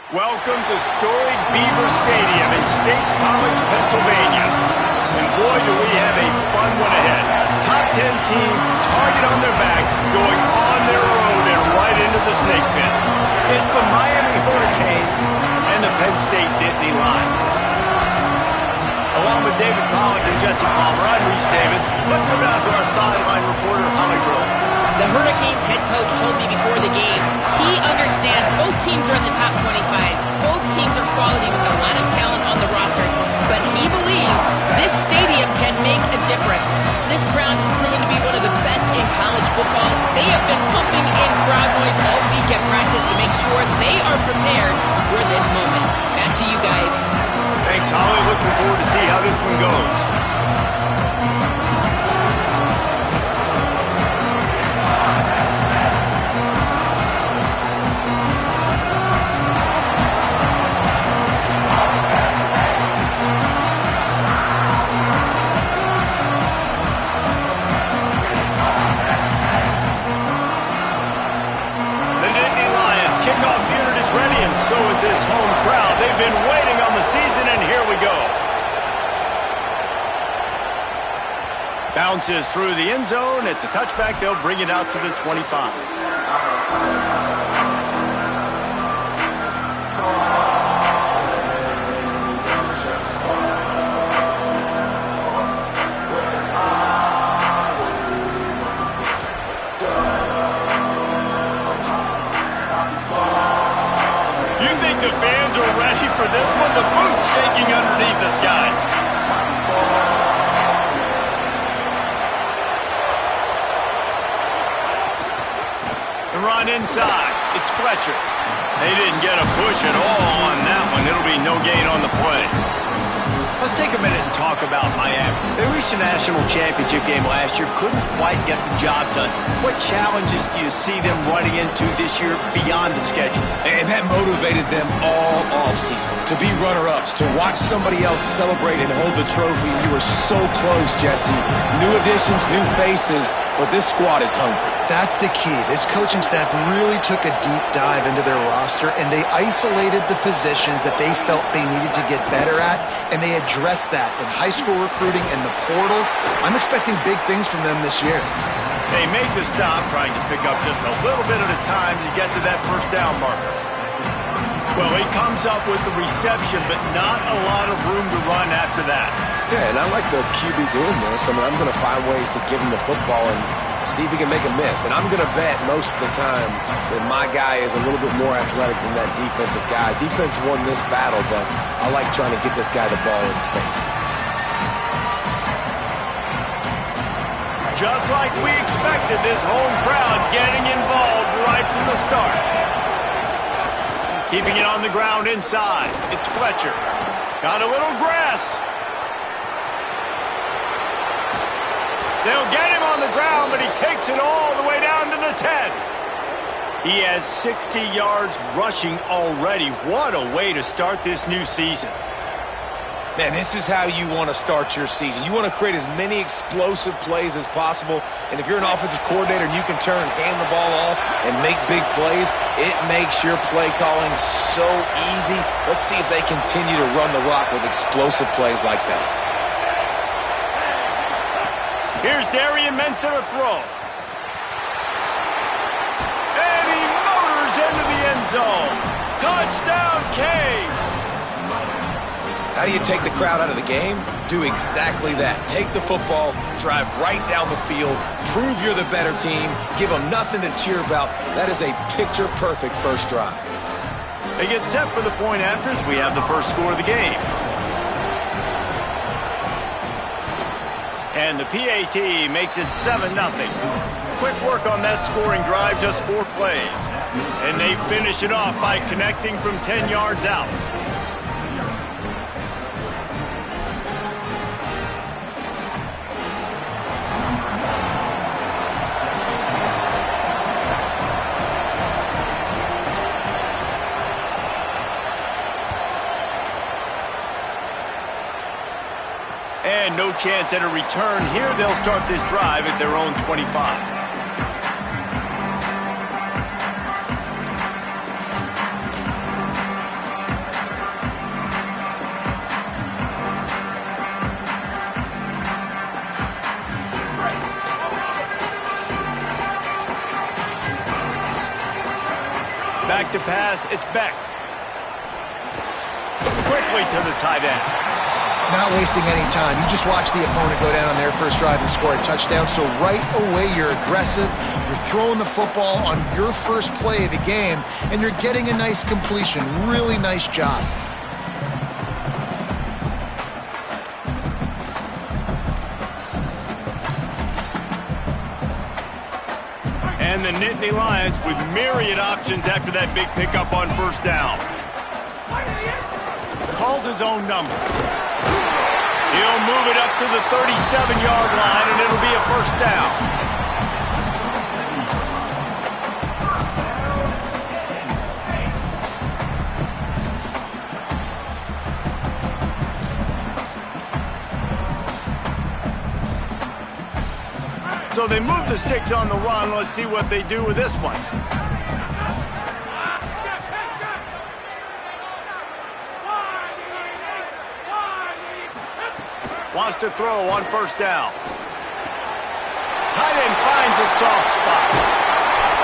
Welcome to storied Beaver Stadium in State College, Pennsylvania. And boy, do we have a fun one ahead. Top 10 team, target on their back, going on their road and right into the snake pit. It's the Miami Hurricanes and the Penn State Nittany Lions. Along with David Pollack and Jesse Palmer, I'm Reese Davis. Let's go down to our sideline reporter, Holly Grill. The Hurricanes head coach told me before the game, he understands both teams are in the top 25. Both teams are quality with a lot of talent on the rosters, but he believes this stadium can make a difference. This crowd has proven to be one of the best in college football. They have been pumping in crowd noise all week at practice to make sure they are prepared for this moment. Back to you guys. Thanks, Holly. Looking forward to see how this one goes. So is this home crowd. They've been waiting on the season, and here we go. Bounces through the end zone. It's a touchback. They'll bring it out to the 25. The fans are ready for this one. The booth's shaking underneath us, guys. The run inside. It's Fletcher. They didn't get a push at all on that one. It'll be no gain on the play. Let's take a minute and talk talk about Miami. They reached the national championship game last year, couldn't quite get the job done. What challenges do you see them running into this year beyond the schedule? And that motivated them all offseason to be runner-ups, to watch somebody else celebrate and hold the trophy. You were so close, Jesse. New additions, new faces, but this squad is hungry. That's the key. This coaching staff really took a deep dive into their roster, and they isolated the positions that they felt they needed to get better at, and they addressed that in high school recruiting and the portal. I'm expecting big things from them this year. They make the stop, trying to pick up just a little bit at a time to get to that first down marker. Well, he comes up with the reception, but not a lot of room to run after that. Yeah, and I like the QB doing this. I mean, I'm going to find ways to give him the football and see if he can make a miss. And I'm going to bet most of the time that my guy is a little bit more athletic than that defensive guy. Defense won this battle, but I like trying to get this guy the ball in space. Just like we expected, this home crowd getting involved right from the start. Keeping it on the ground inside. It's Fletcher. Got a little grass. They'll get him on the ground, but he takes it all the way down to the 10. He has 60 yards rushing already. What a way to start this new season. Man, this is how you want to start your season. You want to create as many explosive plays as possible. And if you're an offensive coordinator and you can turn and hand the ball off and make big plays, it makes your play calling so easy. Let's see if they continue to run the rock with explosive plays like that. Here's Darian Mensa to throw. And he motors into the end zone. Touchdown, Canes. How do you take the crowd out of the game? Do exactly that. Take the football, drive right down the field, prove you're the better team, give them nothing to cheer about. That is a picture-perfect first drive. They get set for the point after as we have the first score of the game. And the PAT makes it 7-0. Quick work on that scoring drive, just 4 plays. And they finish it off by connecting from 10 yards out. And no chance at a return here. They'll start this drive at their own 25. Back to pass, it's Beck. Quickly to the tight end. Not wasting any time. You just watch the opponent go down on their first drive and score a touchdown. So right away, you're aggressive. You're throwing the football on your first play of the game, and you're getting a nice completion. Really nice job. And the Nittany Lions with myriad options after that big pickup on first down. Calls his own number. He'll move it up to the 37-yard line, and it'll be a first down. So they move the sticks on the run. Let's see what they do with this one. Wants to throw on first down. Tight end finds a soft spot.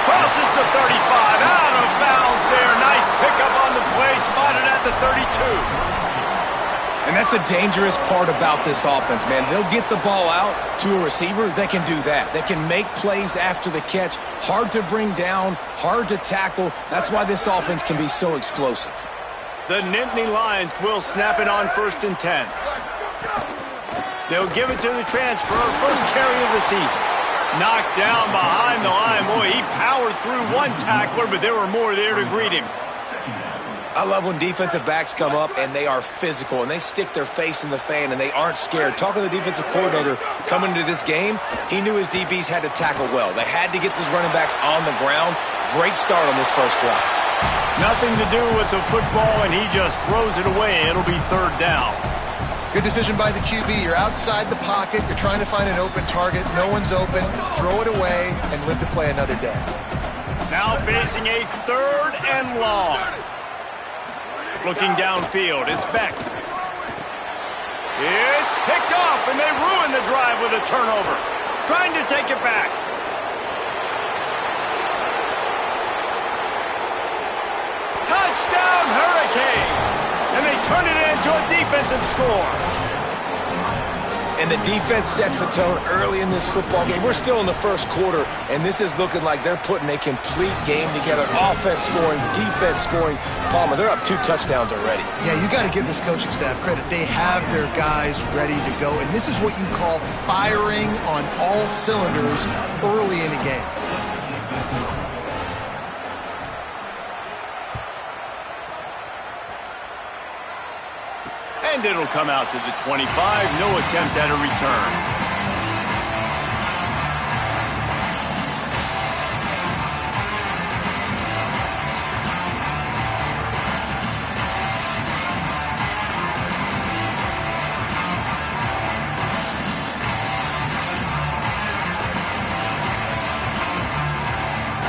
Crosses the 35. Out of bounds there. Nice pickup on the play. Spotted at the 32. And that's the dangerous part about this offense, man. They'll get the ball out to a receiver. They can do that. They can make plays after the catch. Hard to bring down, hard to tackle. That's why this offense can be so explosive. The Nittany Lions will snap it on 1st and 10. They'll give it to the transfer, first carry of the season. Knocked down behind the line. Boy, he powered through one tackler, but there were more there to greet him. I love when defensive backs come up and they are physical and they stick their face in the fan and they aren't scared. Talking to the defensive coordinator coming into this game, he knew his DBs had to tackle well. They had to get these running backs on the ground. Great start on this first drive. Nothing to do with the football, and he just throws it away. It'll be third down. Good decision by the QB. You're outside the pocket. You're trying to find an open target. No one's open. Throw it away and live to play another day. Now facing a third and long. Looking downfield, it's Beck. It's picked off, and they ruin the drive with a turnover. Trying to take it back. Touchdown, Hurricanes! And they turn it into a defensive score. And the defense sets the tone early in this football game. We're still in the first quarter, and this is looking like they're putting a complete game together. Offense scoring, defense scoring. Palmer, they're up 2 touchdowns already. Yeah, you got to give this coaching staff credit. They have their guys ready to go, and this is what you call firing on all cylinders early in the game. And it'll come out to the 25. No attempt at a return.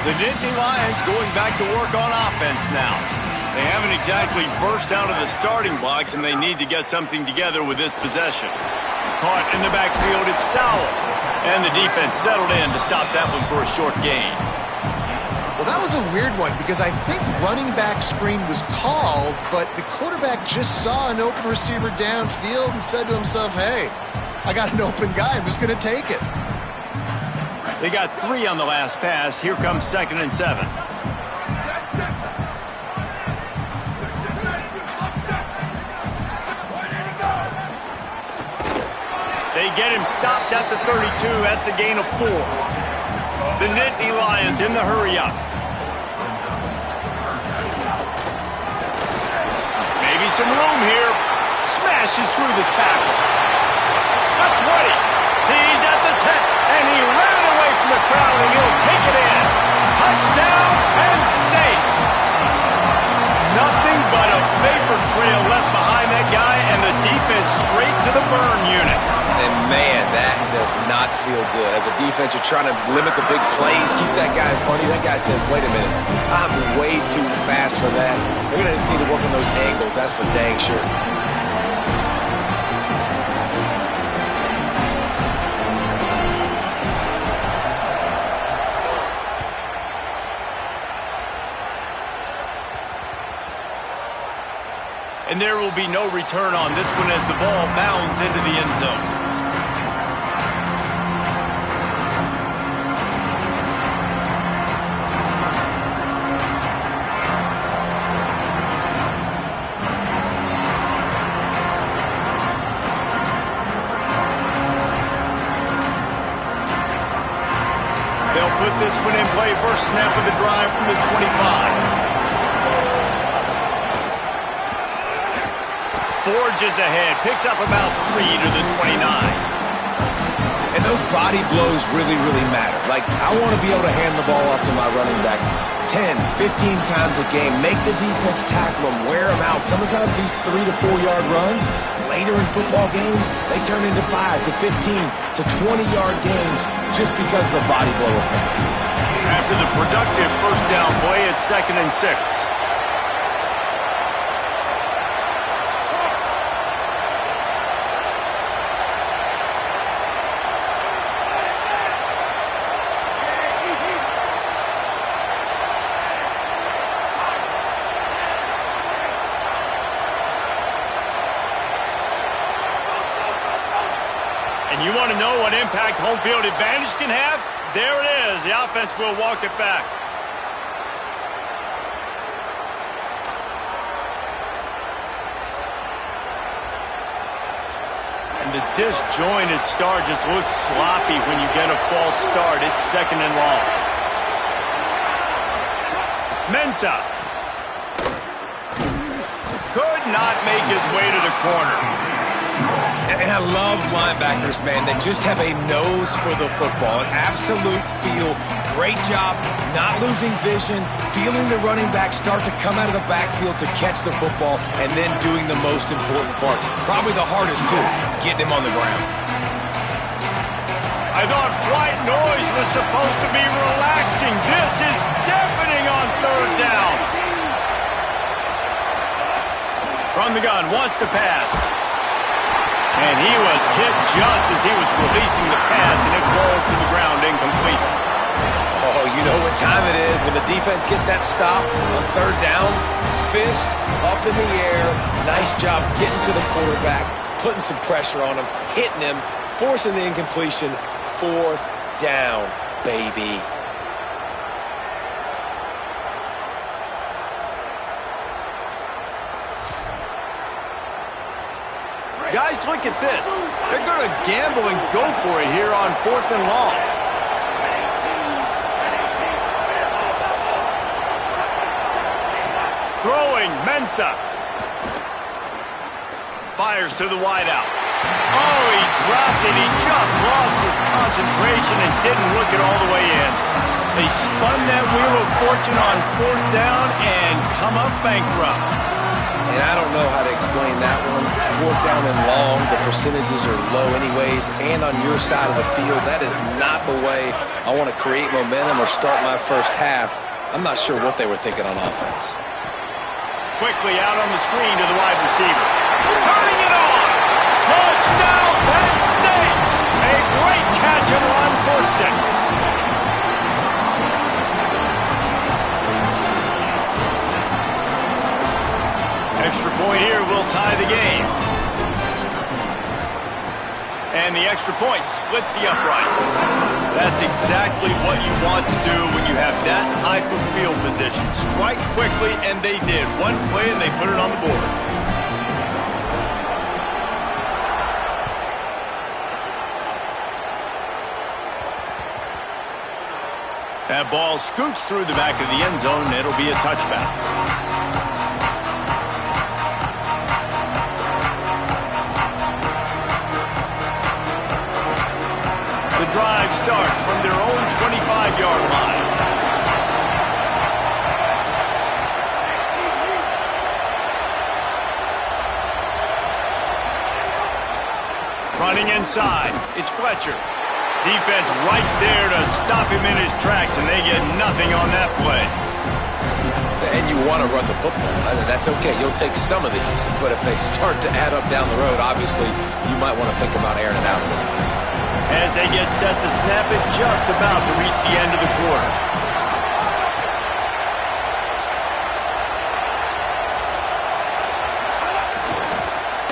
The Dynasty Lions going back to work on offense now. They haven't exactly burst out of the starting blocks, and they need to get something together with this possession. Caught in the backfield, it's Sowell. And the defense settled in to stop that one for a short gain. Well, that was a weird one because I think running back screen was called, but the quarterback just saw an open receiver downfield and said to himself, hey, I got an open guy, I'm just going to take it. They got 3 on the last pass. Here comes 2nd and 7. They get him stopped at the 32. That's a gain of 4. The Nittany Lions in the hurry-up. Maybe some room here. Smashes through the tackle. The 20. He's at the 10. And he ran it away from the crowd, and he'll take it in. Touchdown, Penn State. Nothing but a vapor trail left behind that guy, and the defense straight to the burn unit. And, man, that does not feel good. As a defense, you're trying to limit the big plays, keep that guy in front of you. That guy says, wait a minute, I'm way too fast for that. They're going to just need to work on those angles. That's for dang sure. And there will be no return on this one as the ball bounds into the end zone. They'll put this one in play. First snap of the drive from the 25. Forges ahead, picks up about 3 to the 29. And those body blows really, really matter. Like, I want to be able to hand the ball off to my running back 10, 15 times a game. Make the defense tackle them, wear them out. Sometimes these 3 to 4 yard runs, later in football games, they turn into 5 to 15 to 20 yard gains just because of the body blow effect. After the productive first down play, it's 2nd and 6. You want to know what impact home field advantage can have? There it is. The offense will walk it back. And the disjointed start just looks sloppy when you get a false start. It's 2nd and long. Mensah. cannot make his way to the corner. And I love linebackers, man, that just have a nose for the football, an absolute feel. Great job not losing vision, feeling the running back start to come out of the backfield to catch the football, and then doing the most important part. Probably the hardest, too, getting him on the ground. I thought white noise was supposed to be relaxing. This is deafening on third down. From the gun, wants to pass. And he was hit just as he was releasing the pass, and it rolls to the ground incomplete. Oh, you know what time it is when the defense gets that stop on third down. Fist up in the air. Nice job getting to the quarterback, putting some pressure on him, hitting him, forcing the incompletion. Fourth down, baby. Guys, look at this. They're going to gamble and go for it here on 4th and long. Throwing, Mensah. Fires to the wideout. Oh, he dropped it. He just lost his concentration and didn't look it all the way in. They spun that wheel of fortune on 4th down and come up bankrupt. And I don't know how to explain that one. 4th down and long, the percentages are low anyways, and on your side of the field, that is not the way I want to create momentum or start my first half. I'm not sure what they were thinking on offense. Quickly out on the screen to the wide receiver. Turning it on! Touchdown, Penn State! A great catch and run for 6. Extra point here will tie the game. And the extra point splits the uprights. That's exactly what you want to do when you have that type of field position. Strike quickly, and they did. One play, and they put it on the board. That ball scoots through the back of the end zone, and it'll be a touchback. The drive starts from their own 25-yard line. Running inside, it's Fletcher. Defense right there to stop him in his tracks, and they get nothing on that play. And you want to run the football. That's okay. You'll take some of these. But if they start to add up down the road, obviously, you might want to think about airing it out a little bit. As they get set to snap it, just about to reach the end of the quarter.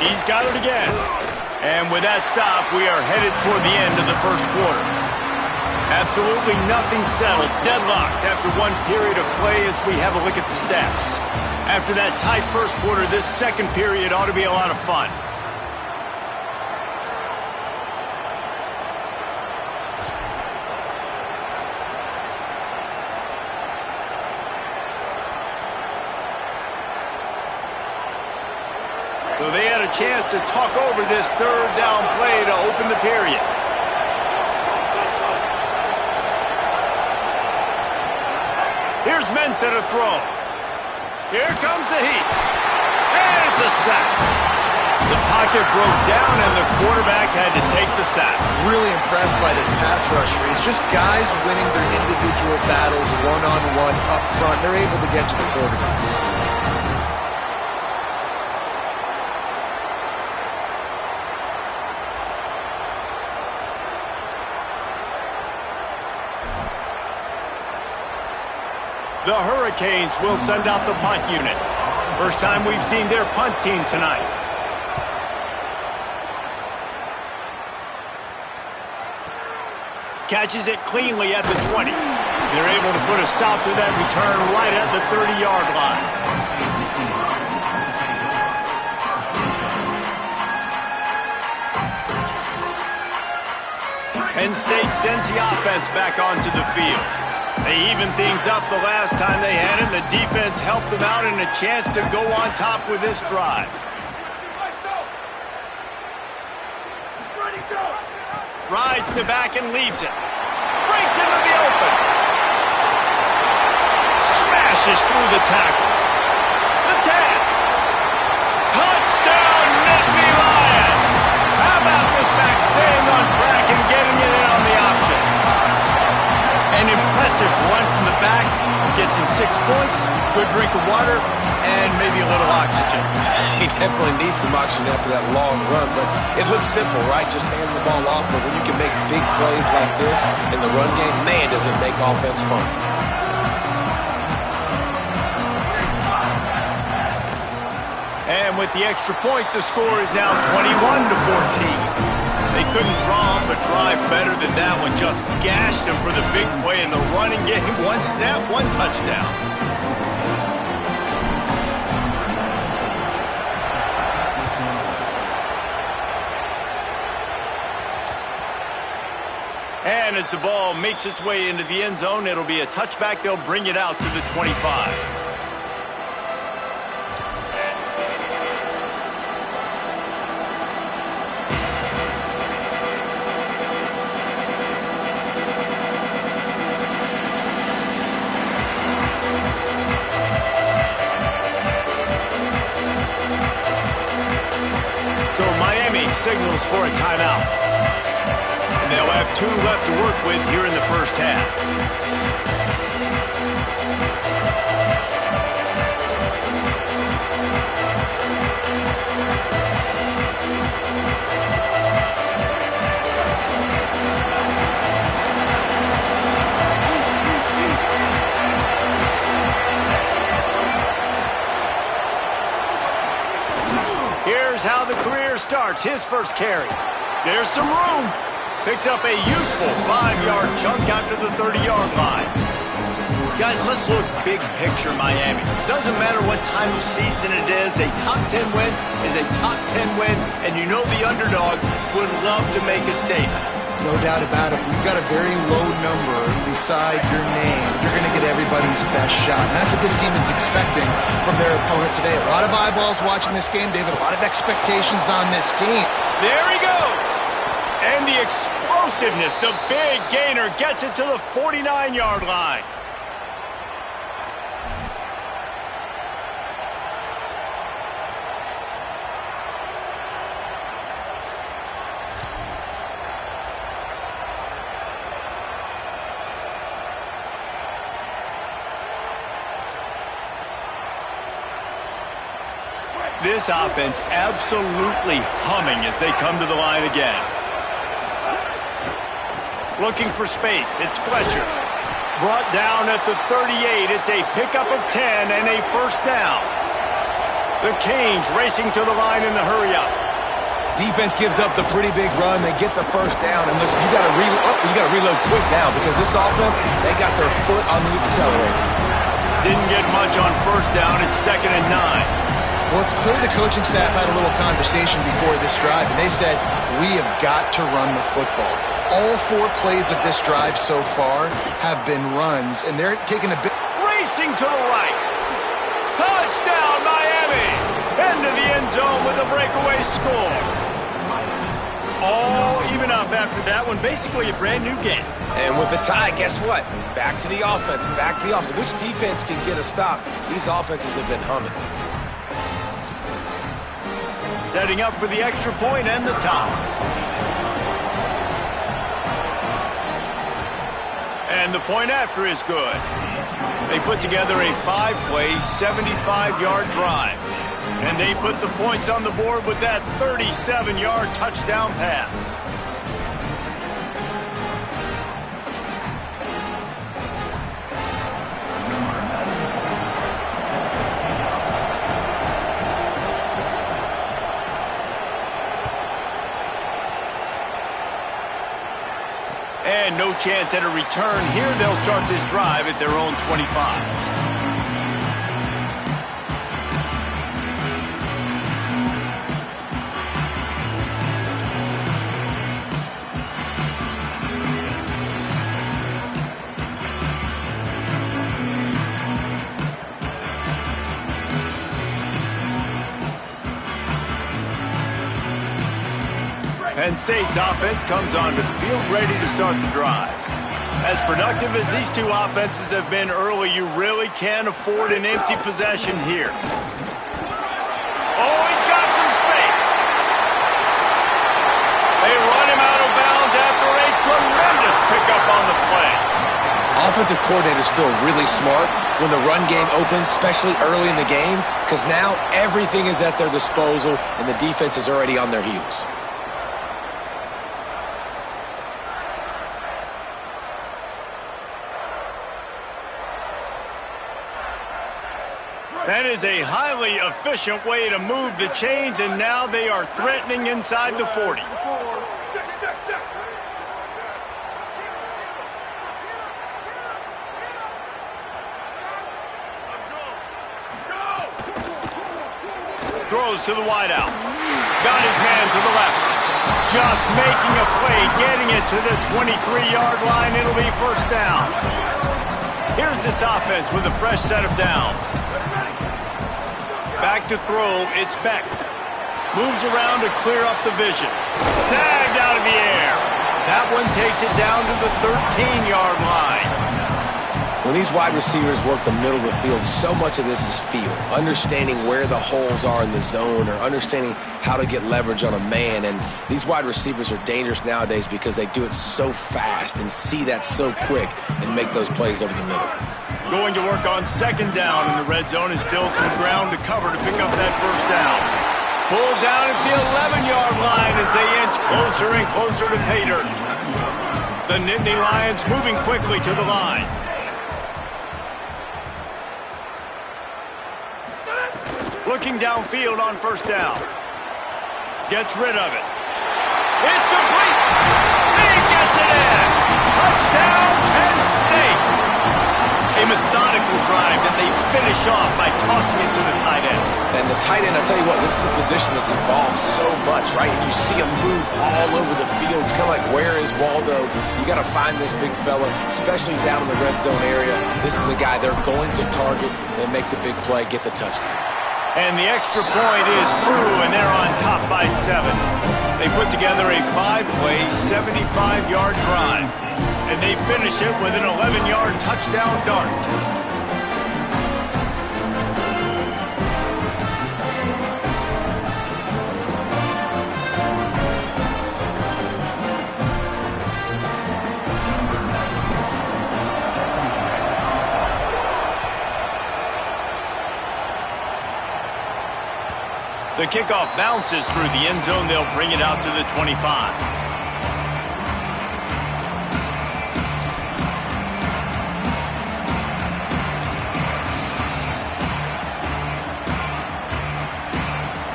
He's got it again. And with that stop, we are headed toward the end of the first quarter. Absolutely nothing settled. Deadlocked after one period of play as we have a look at the stats. After that tight first quarter, this second period ought to be a lot of fun. So they had a chance to talk over this third down play to open the period. Here's Mensah to throw. Here comes the heat. And it's a sack. The pocket broke down and the quarterback had to take the sack. Really impressed by this pass rusher. It's just guys winning their individual battles one-on-one up front. They're able to get to the quarterback. The Hurricanes will send out the punt unit. First time we've seen their punt team tonight. Catches it cleanly at the 20. They're able to put a stop to that return right at the 30-yard line. Penn State sends the offense back onto the field. They evened things up the last time they had it. The defense helped them out and a chance to go on top with this drive. Rides to back and leaves it. Breaks into the open. Smashes through the tackle. The tap. Touchdown, Nittany Lions. How about this back staying on track and getting it in on the option? An impressive run from the back. Gets him 6 points, good drink of water, and maybe a little oxygen. He definitely needs some oxygen after that long run, but it looks simple, right? Just hand the ball off, but when you can make big plays like this in the run game, man, does it make offense fun. And with the extra point, the score is now 21-14. They couldn't draw up a drive better than that one. Just gashed them for the big play in the running game. One snap, one touchdown. And as the ball makes its way into the end zone, it'll be a touchback. They'll bring it out to the 25. Signals for a timeout. And they'll have 2 left to work with here in the first half. Here's how the career starts. His first carry. There's some room. Picks up a useful 5-yard chunk after the 30-yard line. Guys, let's look big picture Miami. Doesn't matter what time of season it is, a top 10 win is a top 10 win, and you know the underdogs would love to make a statement. No doubt about it. We've got a very low number beside your name. You're going to get everybody's best shot. And that's what this team is expecting from their opponent today. A lot of eyeballs watching this game, David. A lot of expectations on this team. There he goes. And the explosiveness, the big gainer gets it to the 49-yard line. This offense absolutely humming as they come to the line again. Looking for space. It's Fletcher. Brought down at the 38. It's a pickup of 10 and a first down. The Canes racing to the line in the hurry-up. Defense gives up the pretty big run. They get the first down. And listen, you got to reload quick now because this offense, they got their foot on the accelerator. Didn't get much on first down. It's 2nd and 9. Well, it's clear the coaching staff had a little conversation before this drive, and they said, we have got to run the football. All 4 plays of this drive so far have been runs, and they're taking a bit. Racing to the right. Touchdown, Miami. Into the end zone with a breakaway score. All even up after that one. Basically a brand new game. And with a tie, guess what? Back to the offense. Back to the offense. Which defense can get a stop? These offenses have been humming. Setting up for the extra point and the top. And the point after is good. They put together a 5-play, 75-yard drive. And they put the points on the board with that 37-yard touchdown pass. And no chance at a return here. They'll start this drive at their own 25. Penn State's offense comes onto the field ready to start the drive. As productive as these two offenses have been early, you really can't afford an empty possession here. Oh, he's got some space. They run him out of bounds after a tremendous pickup on the play. Offensive coordinators feel really smart when the run game opens, especially early in the game, because now everything is at their disposal and the defense is already on their heels. That is a highly efficient way to move the chains, and now they are threatening inside the 40. Throws to the wideout. Got his man to the left. Just making a play, getting it to the 23-yard line. It'll be first down. Here's this offense with a fresh set of downs. Back to throw, it's Beck. Moves around to clear up the vision. Snagged out of the air. That one takes it down to the 13-yard line. When these wide receivers work the middle of the field, so much of this is feel. Understanding where the holes are in the zone or understanding how to get leverage on a man. And these wide receivers are dangerous nowadays because they do it so fast and see that so quick and make those plays over the middle. Going to work on second down in the red zone, and still some ground to cover to pick up that first down. Pulled down at the 11-yard line as they inch closer and closer to pay dirt. The Nittany Lions moving quickly to the line. Looking downfield on first down. Gets rid of it. It's complete. He gets it in. Touchdown, Penn State. A methodical drive that they finish off by tossing it to the tight end. And the tight end, I'll tell you what, this is a position that's evolved so much, right? And you see him move all over the field. It's kind of like, where is Waldo? You got to find this big fella, especially down in the red zone area. This is the guy they're going to target and make the big play, get the touchdown. And the extra point is true, and they're on top by 7. They put together a 5-play, 75-yard drive. And they finish it with an 11-yard touchdown dart. The kickoff bounces through the end zone. They'll bring it out to the 25.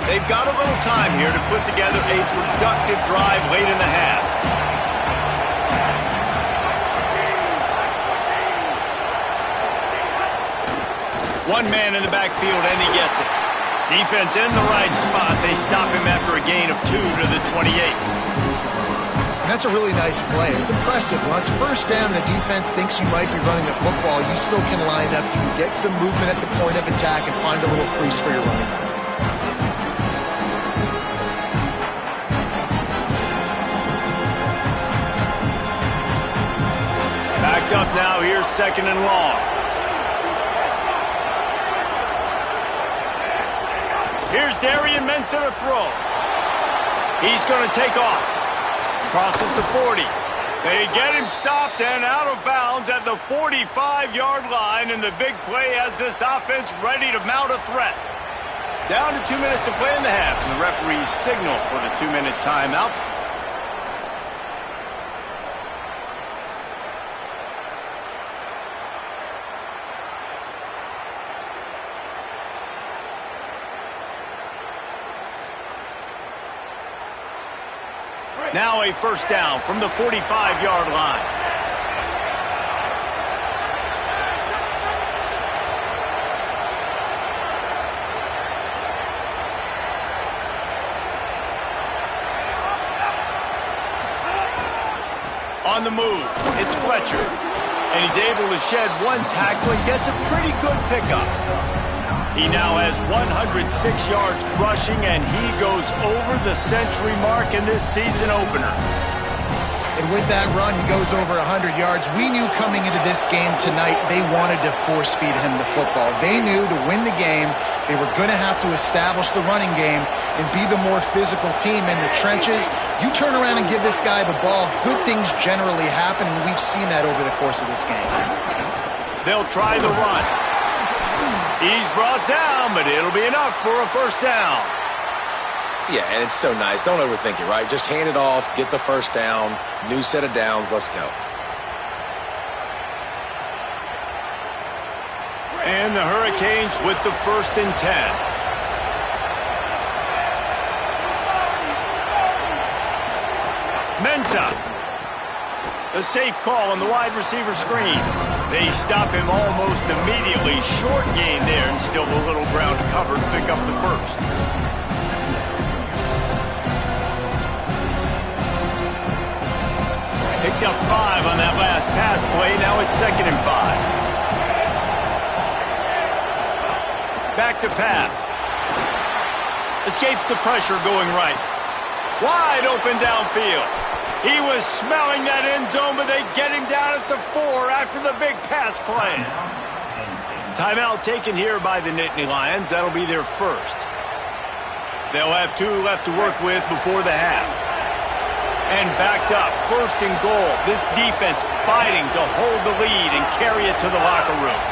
They've got a little time here to put together a productive drive late in the half. One man in the backfield, and he gets it. Defense in the right spot. They stop him after a gain of 2 to the 28. And that's a really nice play. It's impressive. When it's first down, the defense thinks you might be running the football. You still can line up. You can get some movement at the point of attack and find a little crease for your running back. Backed up now. Here's second and long. Here's Darian Mensah to throw. He's going to take off. Crosses the 40. They get him stopped and out of bounds at the 45-yard line, and the big play has this offense ready to mount a threat. Down to 2 minutes to play in the half, and the referees signal for the 2-minute timeout. Now a first down from the 45-yard line. On the move, it's Fletcher. And he's able to shed one tackle and gets a pretty good pickup. He now has 106 yards rushing, and he goes over the century mark in this season opener. And with that run, he goes over 100 yards. We knew coming into this game tonight they wanted to force-feed him the football. They knew to win the game, they were going to have to establish the running game and be the more physical team in the trenches. You turn around and give this guy the ball, good things generally happen, and we've seen that over the course of this game. They'll try the run. He's brought down, but it'll be enough for a first down. Yeah, and it's so nice. Don't overthink it, right? Just hand it off, get the first down, new set of downs, let's go. And the Hurricanes with the 1st and 10. Mensah. A safe call on the wide receiver screen. They stop him almost immediately. Short gain there, and still a little ground cover to pick up the first. Picked up 5 on that last pass play. Now it's 2nd and 5. Back to pass. Escapes the pressure going right. Wide open downfield. He was smelling that end zone, but they get him down at the 4 after the big pass play. Timeout taken here by the Nittany Lions. That'll be their first. They'll have 2 left to work with before the half. And backed up, 1st and goal. This defense fighting to hold the lead and carry it to the locker room.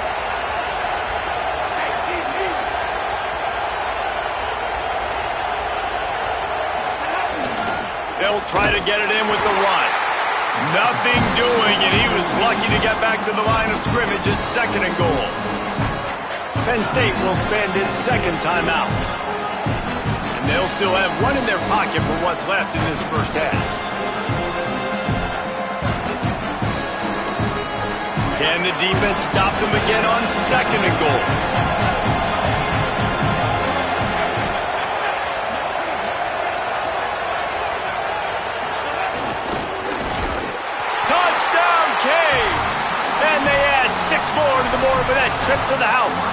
They'll try to get it in with the run. Nothing doing, and he was lucky to get back to the line of scrimmage at 2nd and goal. Penn State will spend its 2nd timeout. And they'll still have 1 in their pocket for what's left in this first half. Can the defense stop them again on 2nd and goal? Touchdown, Canes! And they add 6 more to the board with that trip to the house.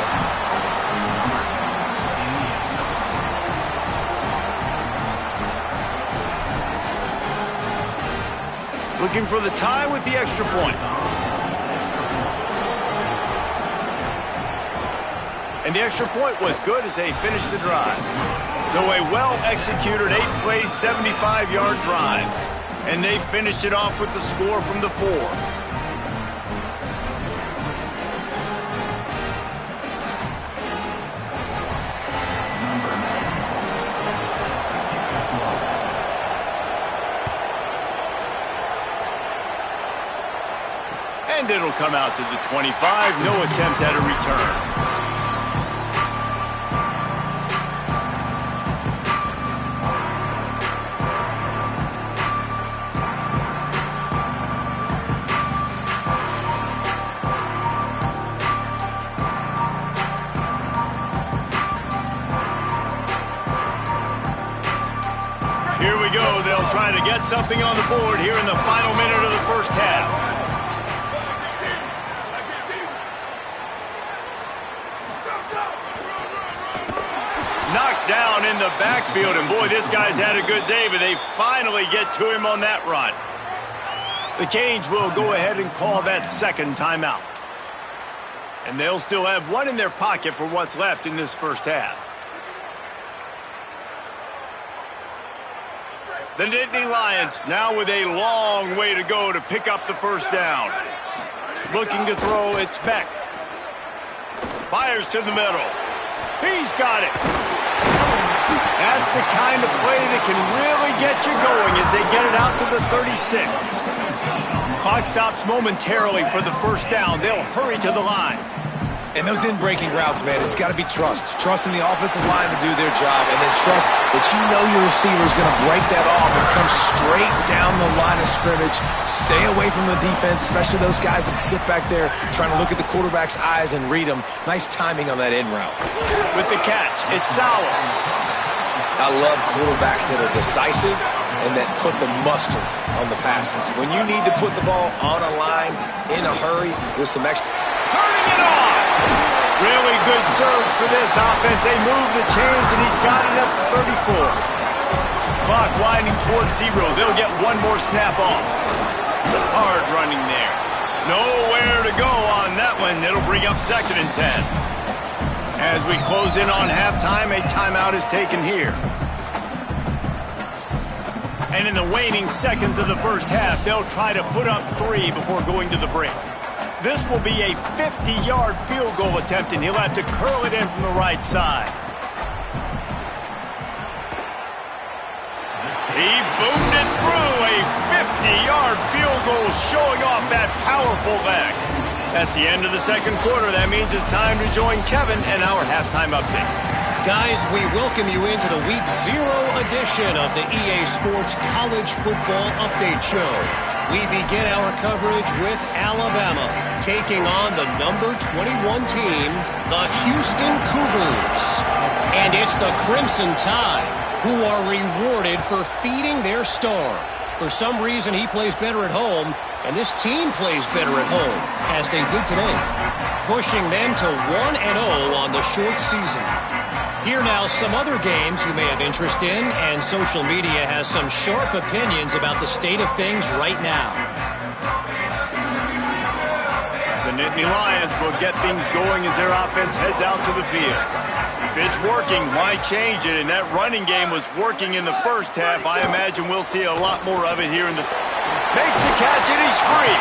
Looking for the tie with the extra point. And the extra point was good as they finished the drive. So a well-executed 8-play, 75-yard drive. And they finished it off with the score from the 4. And it'll come out to the 25. No attempt at a return. Here we go. They'll try to get something on the board here in the final minute of the first half. Knocked down in the backfield, and boy, this guy's had a good day, but they finally get to him on that run. The Canes will go ahead and call that 2nd timeout. And they'll still have 1 in their pocket for what's left in this first half. The Nittany Lions now with a long way to go to pick up the first down. Looking to throw, it's Beck. Fires to the middle. He's got it. That's the kind of play that can really get you going as they get it out to the 36. Clock stops momentarily for the first down. They'll hurry to the line. And those in-breaking routes, man, it's got to be trust. Trust in the offensive line to do their job, and then trust that you know your receiver is going to break that off and come straight down the line of scrimmage. Stay away from the defense, especially those guys that sit back there trying to look at the quarterback's eyes and read them. Nice timing on that in route. With the catch, it's Sauer. I love quarterbacks that are decisive and that put the mustard on the passes. When you need to put the ball on a line in a hurry with some extra... Turning it on! Really good surge for this offense. They move the chains, and he's got it up to 34. Clock winding towards 0. They'll get one more snap off. Hard running there. Nowhere to go on that one. It'll bring up 2nd and 10. As we close in on halftime, a timeout is taken here. And in the waning seconds of the first half, they'll try to put up 3 before going to the break. This will be a 50-yard field goal attempt, and he'll have to curl it in from the right side. He boomed it through, a 50-yard field goal showing off that powerful leg. That's the end of the second quarter. That means it's time to join Kevin and our halftime update. Guys, we welcome you into the Week 0 edition of the EA Sports College Football Update Show. We begin our coverage with Alabama taking on the number 21 team, the Houston Cougars. And it's the Crimson Tide who are rewarded for feeding their star. For some reason, he plays better at home, and this team plays better at home, as they did today, pushing them to 1-0 on the short season. Here now, some other games you may have interest in, and social media has some sharp opinions about the state of things right now. The Nittany Lions will get things going as their offense heads out to the field. If it's working, why change it? And that running game was working in the first half. I imagine we'll see a lot more of it here in the... Makes the catch, and he's free.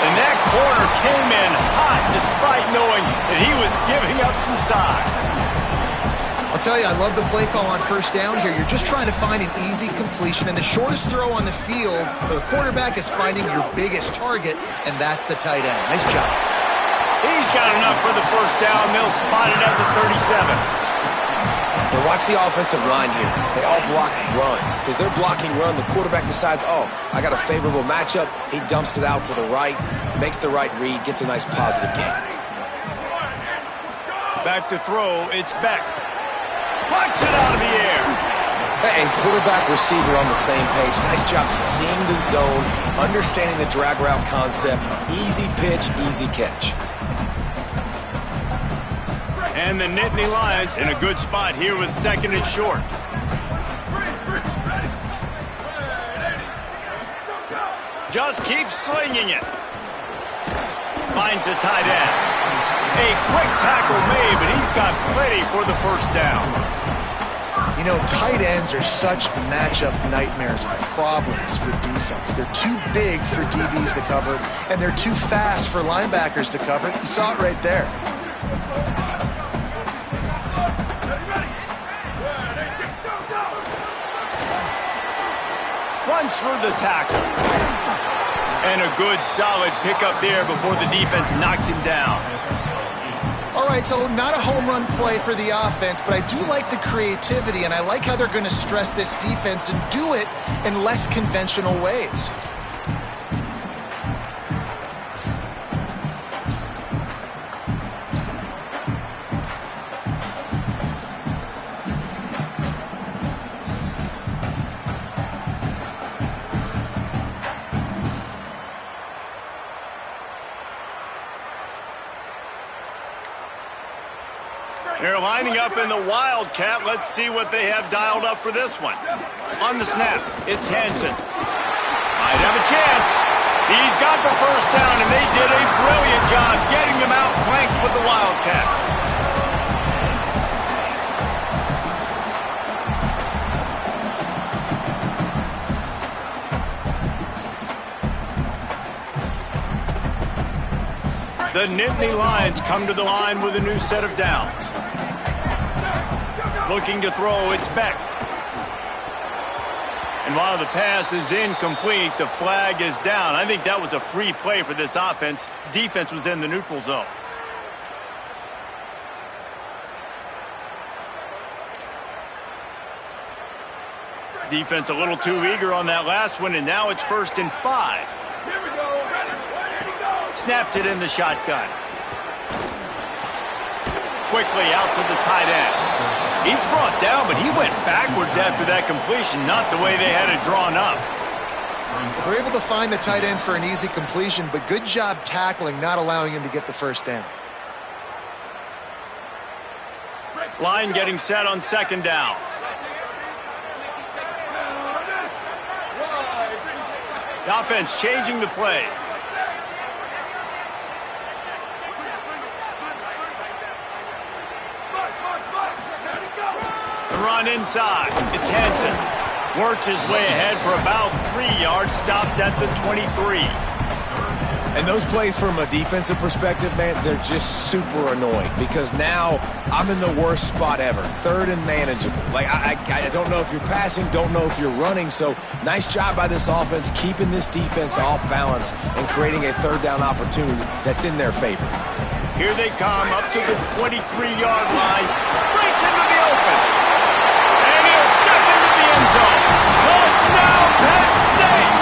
And that corner came in hot despite knowing that he was giving up some size. I'll tell you, I love the play call on first down here. You're just trying to find an easy completion, and the shortest throw on the field for the quarterback is finding your biggest target, and that's the tight end. Nice job. He's got enough for the first down. They'll spot it at the 37. Now watch the offensive line here. They all block run. Because they're blocking run, the quarterback decides, oh, I got a favorable matchup. He dumps it out to the right, makes the right read, gets a nice positive gain. Back to throw, it's Beck. Plucks it out of the air. And quarterback receiver on the same page. Nice job seeing the zone, understanding the drag route concept. Easy pitch, easy catch. And the Nittany Lions in a good spot here with 2nd and short. Just keeps slinging it. Finds the tight end. A quick tackle made, but he's got plenty for the first down. You know, tight ends are such matchup nightmares and problems for defense. They're too big for DBs to cover, and they're too fast for linebackers to cover. You saw it right there. Runs for the tackle. And a good, solid pickup there before the defense knocks him down. All right, so not a home run play for the offense, but I do like the creativity, and I like how they're going to stress this defense and do it in less conventional ways. They're lining up in the Wildcat. Let's see what they have dialed up for this one. On the snap, it's Hansen. Might have a chance. He's got the first down, and they did a brilliant job getting them out flanked with the Wildcat. The Nittany Lions come to the line with a new set of downs. Looking to throw, it's Beck. And while the pass is incomplete, the flag is down. I think that was a free play for this offense. Defense was in the neutral zone. Defense a little too eager on that last one, and now it's 1st and 5. Snapped it in the shotgun. Quickly out to the tight end. He's brought down, but he went backwards after that completion, not the way they had it drawn up. They're able to find the tight end for an easy completion, but good job tackling, not allowing him to get the first down. Line getting set on second down. The offense changing the play. The run inside. It's Hansen. Works his way ahead for about 3 yards, stopped at the 23. And those plays from a defensive perspective, man, they're just super annoying because now I'm in the worst spot ever. Third and manageable. Like, I don't know if you're passing, don't know if you're running. So nice job by this offense keeping this defense off balance and creating a third down opportunity that's in their favor. Here they come up to the 23-yard line. Breaks into the open. And he'll step into the end zone. Touchdown, Penn State!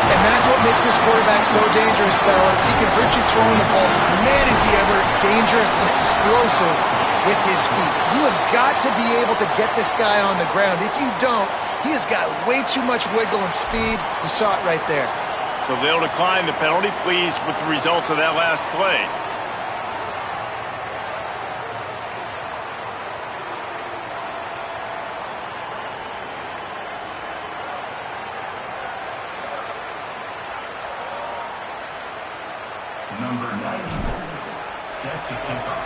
And that's what makes this quarterback so dangerous, fellas. He can hurt you throwing the ball. Man, is he ever dangerous and explosive with his feet. You have got to be able to get this guy on the ground. If you don't, he has got way too much wiggle and speed. You saw it right there. So they'll decline the penalty, pleased with the results of that last play. Number 90, set to kick off.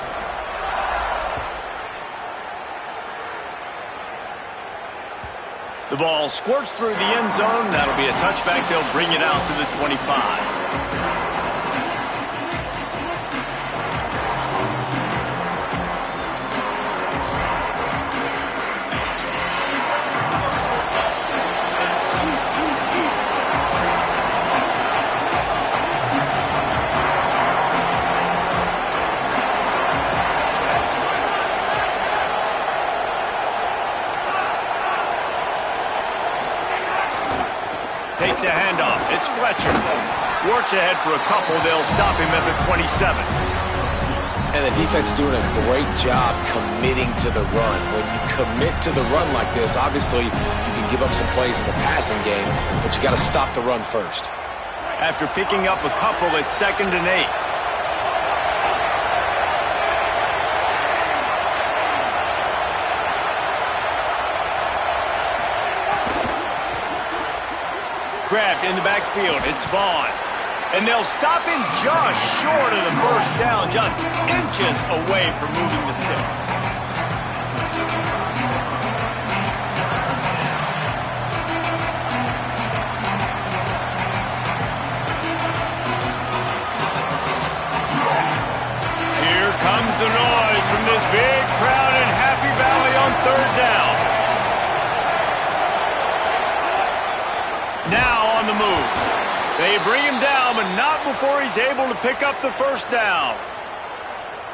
The ball squirts through the end zone. That'll be a touchback. They'll bring it out to the 25. Takes the handoff. It's Fletcher. Works ahead for a couple. They'll stop him at the 27. And the defense doing a great job committing to the run. When you commit to the run like this, obviously you can give up some plays in the passing game, but you got to stop the run first. After picking up a couple, it's 2nd and 8. Grabbed in the backfield. It's Vaughn. And they'll stop him just short of the first down, just inches away from moving the sticks. Here comes the noise from this big crowd in Happy Valley on 3rd down. Now on the move. They bring him down, but not before he's able to pick up the first down.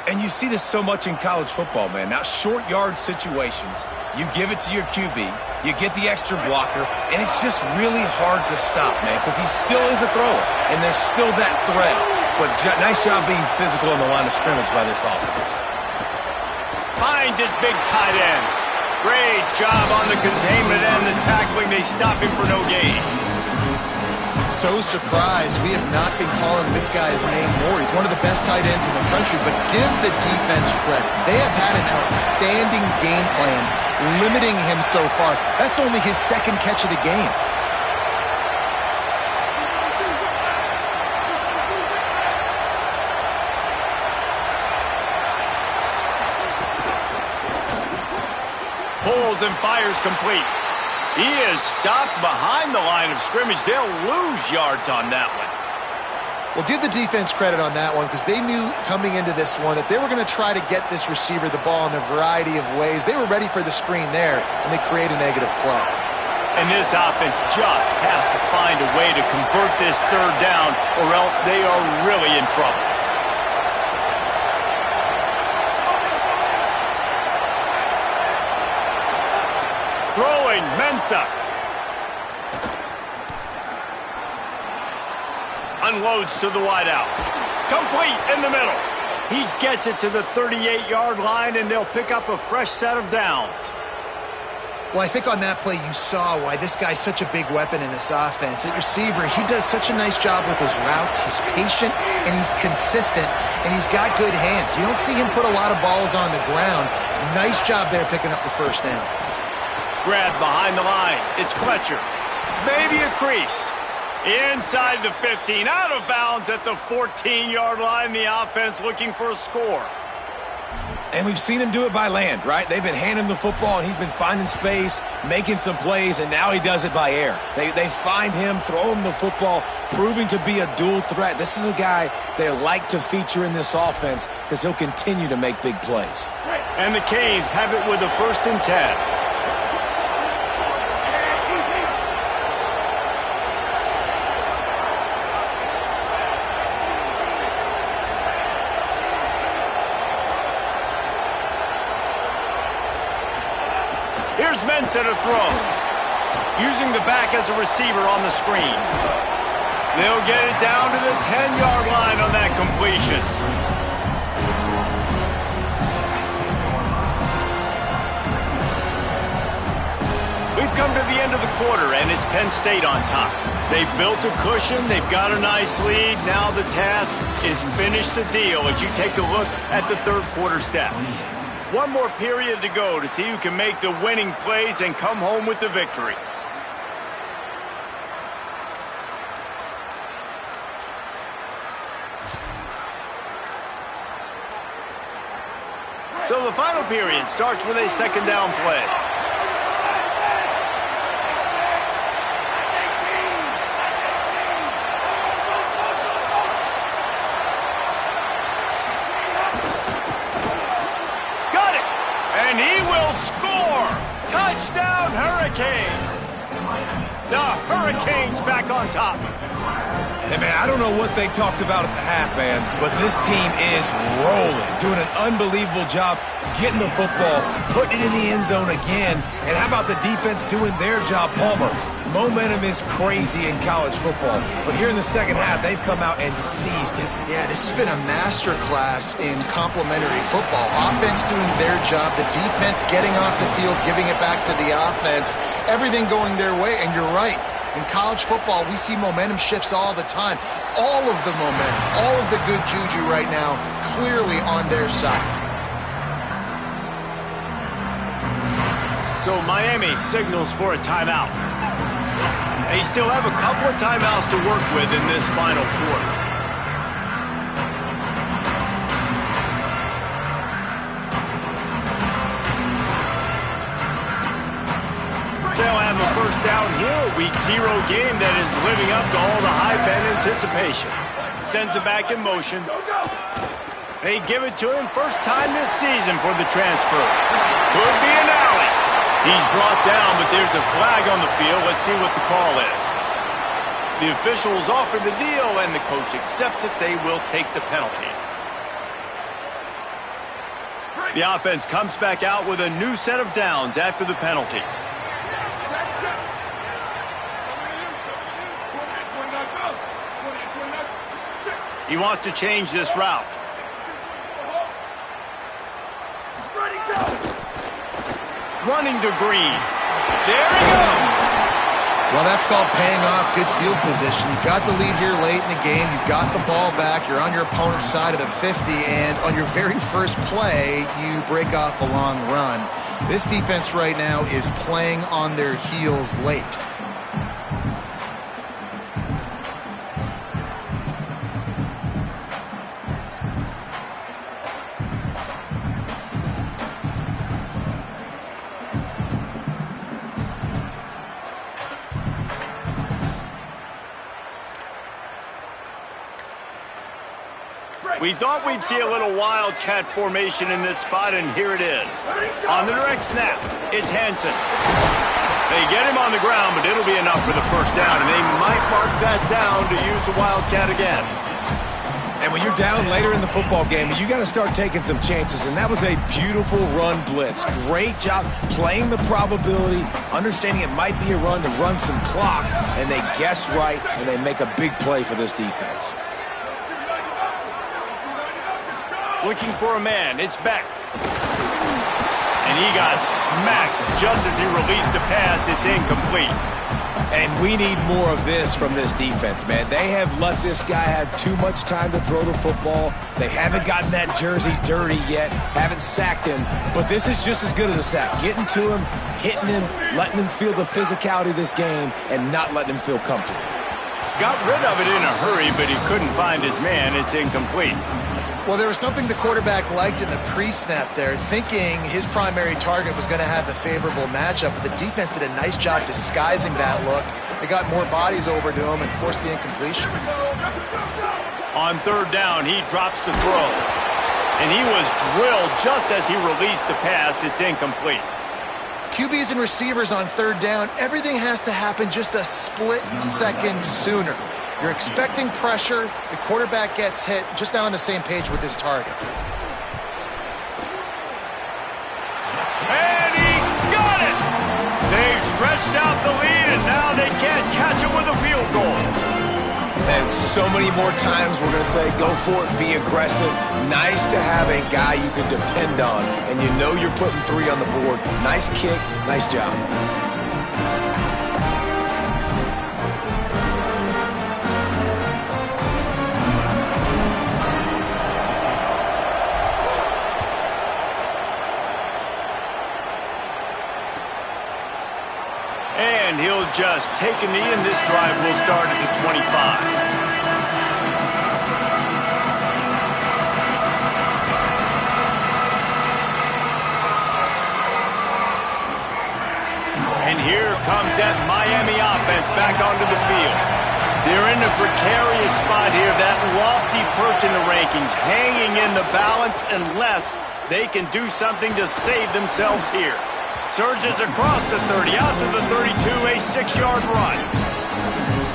And you see this so much in college football, man. Now, short yard situations, you give it to your QB, you get the extra blocker, and it's just really hard to stop, man, because he still is a thrower, and there's still that threat. But nice job being physical in the line of scrimmage by this offense. Finds his big tight end. Great job on the containment and the tackling. They stop him for no gain. So surprised we have not been calling this guy's name more. He's one of the best tight ends in the country, but give the defense credit. They have had an outstanding game plan limiting him so far. That's only his 2nd catch of the game. Pulls and fires complete. He is stopped behind the line of scrimmage. They'll lose yards on that one. Well, give the defense credit on that one because they knew coming into this one that they were going to try to get this receiver the ball in a variety of ways. They were ready for the screen there, and they create a negative play. And this offense just has to find a way to convert this 3rd down, or else they are really in trouble. Throwing, Mensah. Unloads to the wideout. Complete in the middle. He gets it to the 38-yard line, and they'll pick up a fresh set of downs. Well, I think on that play you saw why this guy's such a big weapon in this offense. At receiver, he does such a nice job with his routes. He's patient, and he's consistent, and he's got good hands. You don't see him put a lot of balls on the ground. Nice job there picking up the first down. Grab behind the line. It's Fletcher. Maybe a crease. Inside the 15, out of bounds at the 14-yard line. The offense looking for a score. And we've seen him do it by land, right? They've been handing him the football, and he's been finding space, making some plays, and now he does it by air. They find him, throw him the football, proving to be a dual threat. This is a guy they like to feature in this offense because he'll continue to make big plays. And the Canes have it with a 1st and 10. Here's Mence at a throw. Using the back as a receiver on the screen. They'll get it down to the 10-yard line on that completion. We've come to the end of the quarter, and it's Penn State on top. They've built a cushion. They've got a nice lead. Now the task is finish the deal as you take a look at the third quarter stats. One more period to go to see who can make the winning plays and come home with the victory. So the final period starts with a 2nd down play. And he will score! Touchdown, Hurricanes! The Hurricanes back on top. Hey, man, I don't know what they talked about at the half, man, but this team is rolling, doing an unbelievable job getting the football, putting it in the end zone again, and how about the defense doing their job, Palmer? Momentum is crazy in college football, but here in the second half, they've come out and seized it. Yeah, this has been a masterclass in complementary football. Offense doing their job, the defense getting off the field, giving it back to the offense, everything going their way, and you're right. In college football, we see momentum shifts all the time. All of the momentum, all of the good juju right now, clearly on their side. So Miami signals for a timeout. They still have a couple of timeouts to work with in this final quarter. They'll have a 1st down here, a Week 0 game that is living up to all the hype and anticipation. Sends it back in motion. They give it to him, first time this season for the transfer. Could be an alley. He's brought down, but there's a flag on the field. Let's see what the call is. The officials offer the deal, and the coach accepts it. They will take the penalty. The offense comes back out with a new set of downs after the penalty. He wants to change this route. Running to Green. There he goes. Well, that's called paying off good field position. You've got the lead here late in the game. You've got the ball back. You're on your opponent's side of the 50, and on your very first play, you break off a long run. This defense right now is playing on their heels late. We thought we'd see a little wildcat formation in this spot, and here it is. On the direct snap, it's Hansen. They get him on the ground, but it'll be enough for the 1st down, and they might mark that down to use the wildcat again. And when you're down later in the football game, you got to start taking some chances, and that was a beautiful run blitz. Great job playing the probability, understanding it might be a run to run some clock, and they guess right, and they make a big play for this defense. Looking for a man, it's Beck. And And he got smacked just as he released the pass. It's incomplete. And we need more of this from this defense, man. They have let this guy have too much time to throw the football. They haven't gotten that jersey dirty yet, haven't sacked him. But this is just as good as a sack. Getting to him, hitting him, letting him feel the physicality of this game, and not letting him feel comfortable. Got rid of it in a hurry, but he couldn't find his man. It's incomplete. Well, there was something the quarterback liked in the pre-snap there, thinking his primary target was going to have a favorable matchup, but the defense did a nice job disguising that look. They got more bodies over to him and forced the incompletion. On third down, he drops the throw. And he was drilled just as he released the pass. It's incomplete. QBs and receivers on third down, everything has to happen just a split second sooner. You're expecting pressure, the quarterback gets hit, just not on the same page with his target. And he got it! They've stretched out the lead, and now they can't catch him with a field goal. And so many more times we're going to say, go for it, be aggressive. Nice to have a guy you can depend on, and you know you're putting 3 on the board. Nice kick, nice job. And he'll just take a knee, and this drive will start at the 25. And here comes that Miami offense back onto the field. They're in a precarious spot here, that lofty perch in the rankings, hanging in the balance unless they can do something to save themselves here. Surges across the 30, out to the 32, a 6-yard run.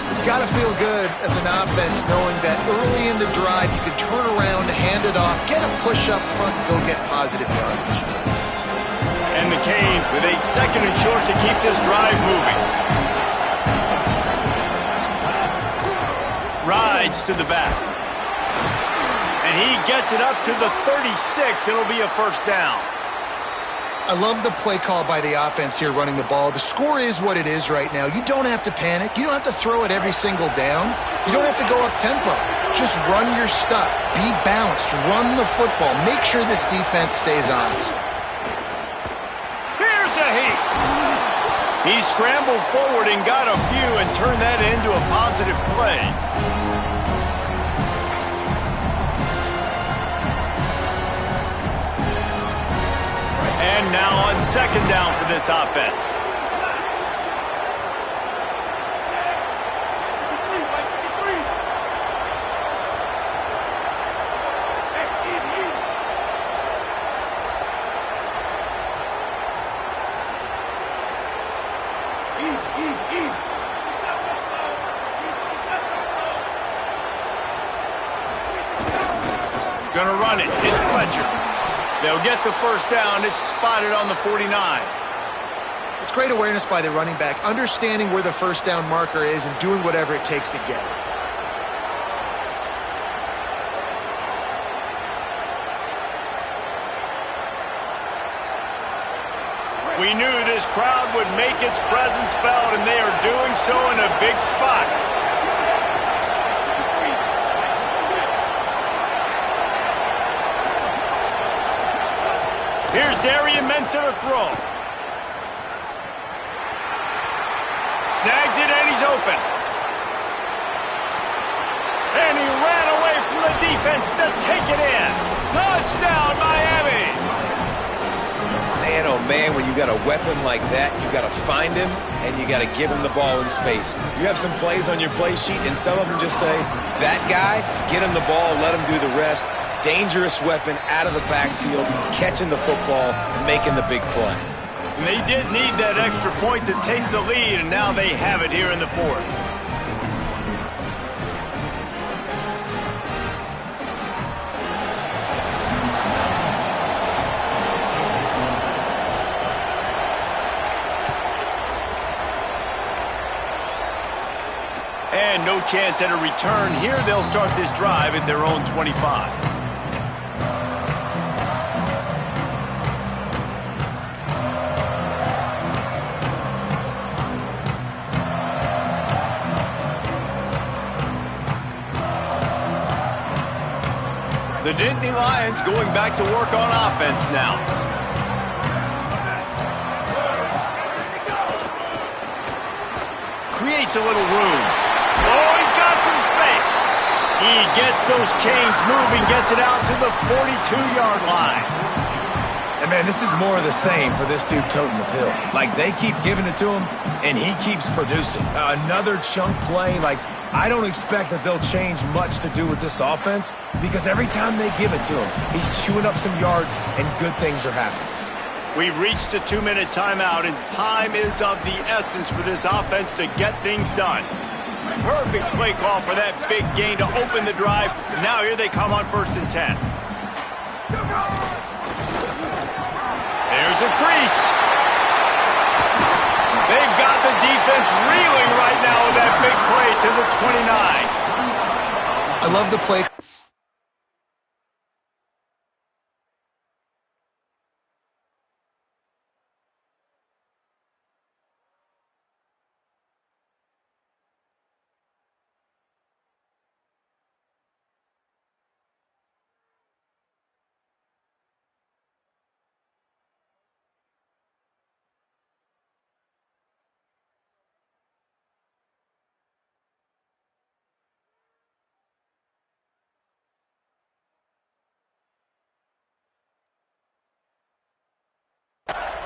It's got to feel good as an offense knowing that early in the drive you can turn around, hand it off, get a push up front, and go get positive yardage. And the Canes with a 2nd and short to keep this drive moving. Rides to the back. And he gets it up to the 36. It'll be a first down. I love the play call by the offense here running the ball. The score is what it is right now. You don't have to panic. You don't have to throw it every single down. You don't have to go up tempo. Just run your stuff. Be balanced. Run the football. Make sure this defense stays honest. Here's a heat. He scrambled forward and got a few and turned that into a positive play. And now on 2nd down for this offense. Gonna run it. It's Fletcher. They'll get the first down. It's spotted on the 49. It's great awareness by the running back, understanding where the first down marker is and doing whatever it takes to get it. We knew this crowd would make its presence felt, and they are doing so in a big spot. Here's Darian Mensah to throw. Snags it, and he's open. And he ran away from the defense to take it in. Touchdown, Miami! Man, oh man, when you got a weapon like that, you got to find him, and you got to give him the ball in space. You have some plays on your play sheet, and some of them just say, that guy, get him the ball, let him do the rest. Dangerous weapon out of the backfield, catching the football, making the big play. And they did need that extra point to take the lead, and now they have it here in the 4th. And no chance at a return here. They'll start this drive at their own 25. The Nittany Lions going back to work on offense now. Creates a little room. Oh, he's got some space. He gets those chains moving, gets it out to the 42-yard line. And, man, this is more of the same for this dude toting the pill. Like, they keep giving it to him, and he keeps producing. Another chunk play, like, I don't expect that they'll change much to do with this offense because every time they give it to him, he's chewing up some yards and good things are happening. We've reached the 2-minute timeout, and time is of the essence for this offense to get things done. Perfect play call for that big gain to open the drive. Now here they come on 1st and 10. There's a crease. They've got the defense reeling right now with that big play to the 29. I love the play.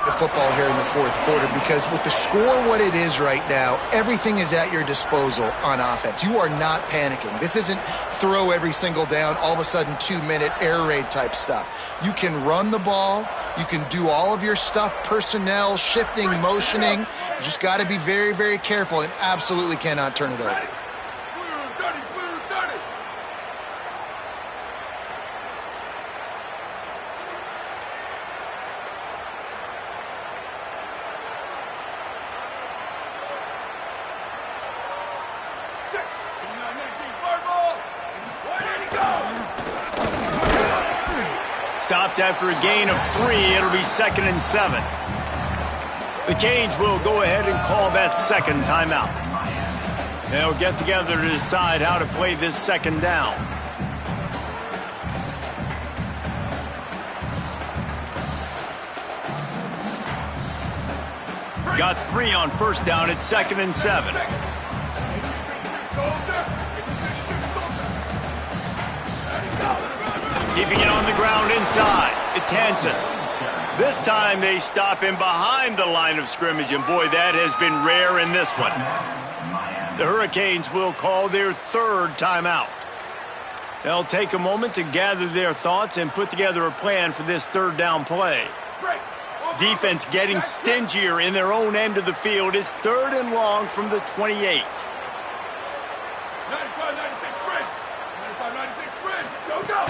The football here in the fourth quarter, because with the score what it is right now, everything is at your disposal on offense. You are not panicking. This isn't throw every single down, all of a sudden 2-minute air raid type stuff. You can run the ball. You can do all of your stuff, personnel, shifting, motioning. You just got to be very, very careful and absolutely cannot turn it over. Stopped after a gain of 3. It'll be 2nd and 7. The Canes will go ahead and call that second timeout. They'll get together to decide how to play this second down. Got 3 on 1st down. It's 2nd and 7. Keeping it on the ground inside. It's Hansen. This time they stop him behind the line of scrimmage, and boy, that has been rare in this one. The Hurricanes will call their 3rd timeout. They'll take a moment to gather their thoughts and put together a plan for this 3rd down play. Defense getting stingier in their own end of the field. It's 3rd and long from the 28. 95-96 bridge. 95-96 bridge. Go, go.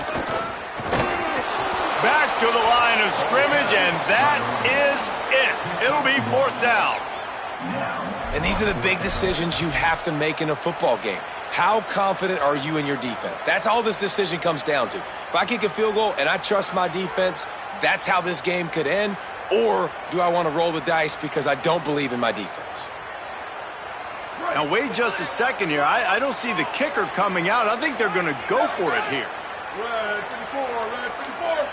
Back to the line of scrimmage, and that is it. It'll be 4th down. And these are the big decisions you have to make in a football game. How confident are you in your defense? That's all this decision comes down to. If I kick a field goal and I trust my defense, that's how this game could end. Or do I want to roll the dice because I don't believe in my defense? Now, wait just a second here. I don't see the kicker coming out. I think they're going to go for it here. Red 54, red 54.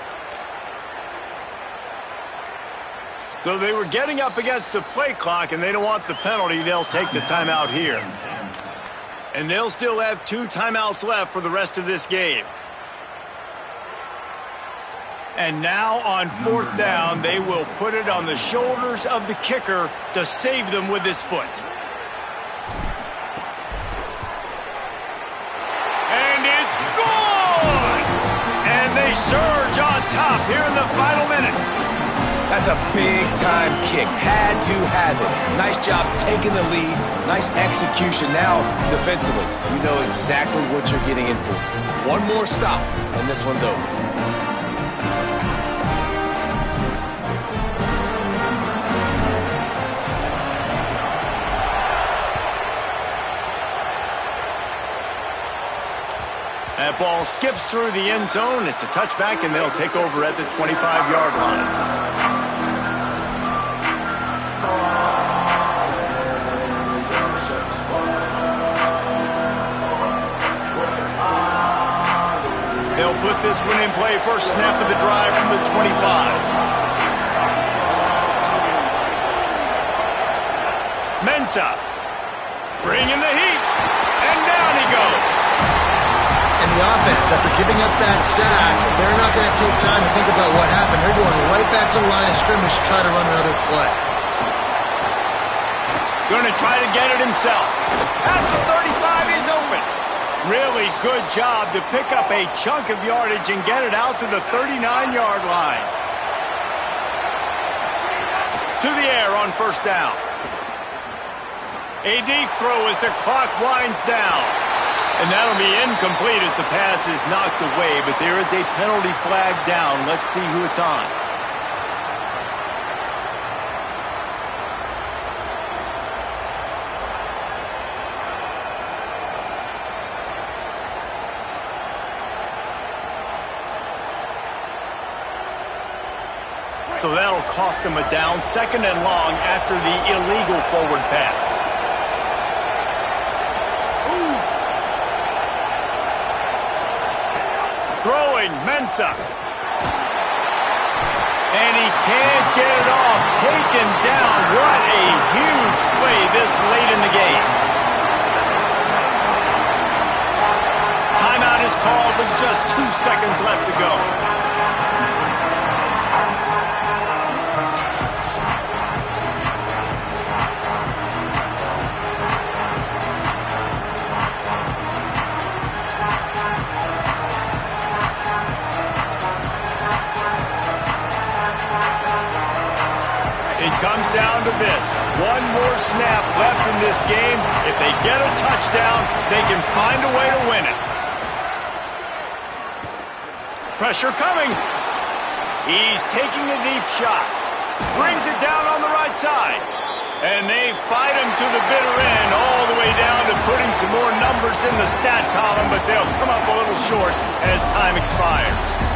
So they were getting up against the play clock, and they don't want the penalty. They'll take the timeout here. And they'll still have 2 timeouts left for the rest of this game. And now on 4th down, they will put it on the shoulders of the kicker to save them with his foot. And it's good! And they surge on top here in the final minute. That's a big-time kick. Had to have it. Nice job taking the lead. Nice execution. Now, defensively, you know exactly what you're getting in for. One more stop, and this one's over. That ball skips through the end zone. It's a touchback, and they'll take over at the 25-yard line. They'll put this one in play. First snap of the drive from the 25. Mensah bringing the heat, and down he goes. And the offense, after giving up that sack, they're not going to take time to think about what happened. They're going right back to the line of scrimmage to try to run another play. Going to try to get it himself. At the 35, he's open. Really good job to pick up a chunk of yardage and get it out to the 39-yard line. To the air on first down. A deep throw as the clock winds down. And that'll be incomplete as the pass is knocked away, but there is a penalty flag down. Let's see who it's on. So that'll cost them a down, second and long after the illegal forward pass. Throwing, Mensah. And he can't get it off. Taken down. What a huge play this late in the game. Timeout is called with just 2 seconds left to go. It comes down to this. One more snap left in this game. If they get a touchdown, they can find a way to win it. Pressure coming. He's taking a deep shot. Brings it down on the right side. And they fight him to the bitter end, all the way down to putting some more numbers in the stat column, but they'll come up a little short as time expires.